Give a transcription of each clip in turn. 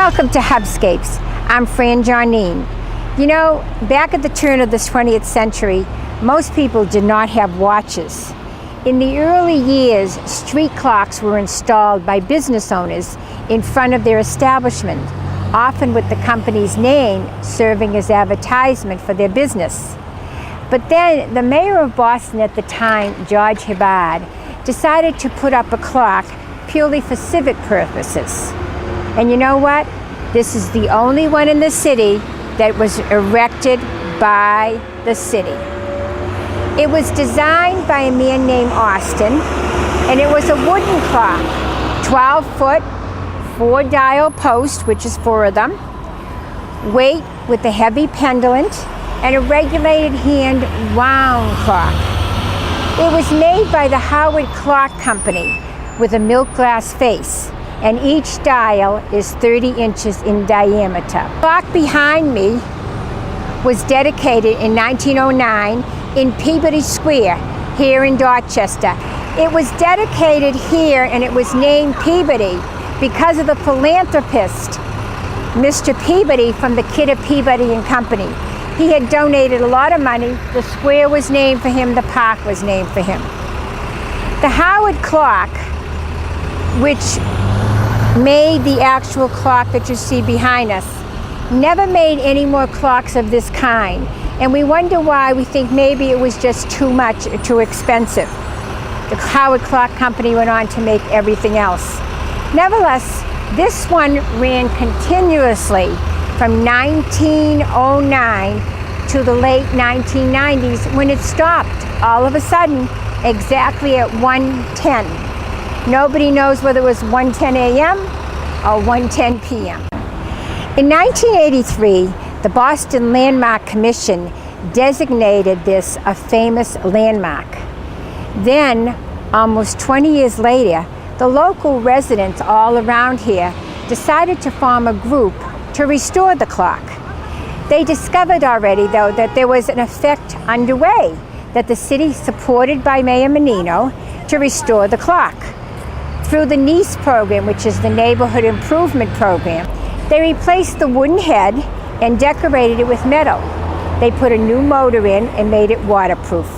Welcome to Hubscapes. I'm Fran Johnnene. You know, back at the turn of the 20th century, most people did not have watches. In the early years, street clocks were installed by business owners in front of their establishment, often with the company's name serving as advertisement for their business. But then the mayor of Boston at the time, George Hubbard, decided to put up a clock purely for civic purposes. And you know what? This is the only one in the city that was erected by the city. It was designed by a man named Austin, and it was a wooden clock, 12-foot, 4-dial post, which is 4 of them, weight with a heavy pendant, and a regulated hand wound clock. It was made by the Howard Clock Company with a milk glass face, and each dial is 30 inches in diameter. The clock behind me was dedicated in 1909 in Peabody Square here in Dorchester. It was dedicated here and it was named Peabody because of the philanthropist, Mr. Peabody from the Kidder Peabody and Company. He had donated a lot of money. The square was named for him, the park was named for him. The Howard clock, which made the actual clock that you see behind us, never made any more clocks of this kind. And we wonder why. We think maybe it was just too much, too expensive. The Howard Clock Company went on to make everything else. Nevertheless, this one ran continuously from 1909 to the late 1990s when it stopped all of a sudden exactly at 1:10. Nobody knows whether it was 1:10 a.m. or 1:10 p.m. In 1983, the Boston Landmark Commission designated this a famous landmark. Then, almost 20 years later, the local residents all around here decided to form a group to restore the clock. They discovered already, though, that there was an effect underway that the city supported by Mayor Menino to restore the clock. Through the NEASE program, which is the Neighborhood Improvement Program, they replaced the wooden head and decorated it with metal. They put a new motor in and made it waterproof.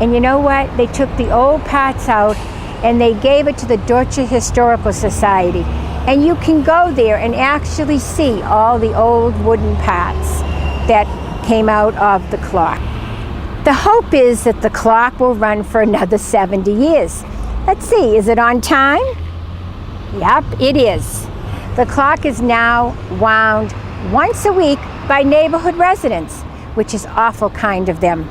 And you know what? They took the old parts out and they gave it to the Dorchester Historical Society. And you can go there and actually see all the old wooden parts that came out of the clock. The hope is that the clock will run for another 70 years. Let's see, is it on time? Yep, it is. The clock is now wound once a week by neighborhood residents, which is awful kind of them.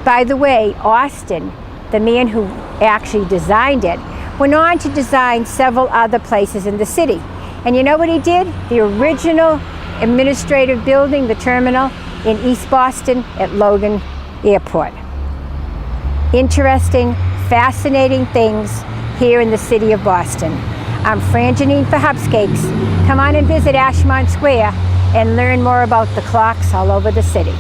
By the way, Austin, the man who actually designed it, went on to design several other places in the city. And you know what he did? The original administrative building, the terminal in East Boston at Logan Airport. Interesting, fascinating things here in the city of Boston. I'm Fran Johnnene for Hubscapes. Come on and visit Ashmont Square and learn more about the clocks all over the city.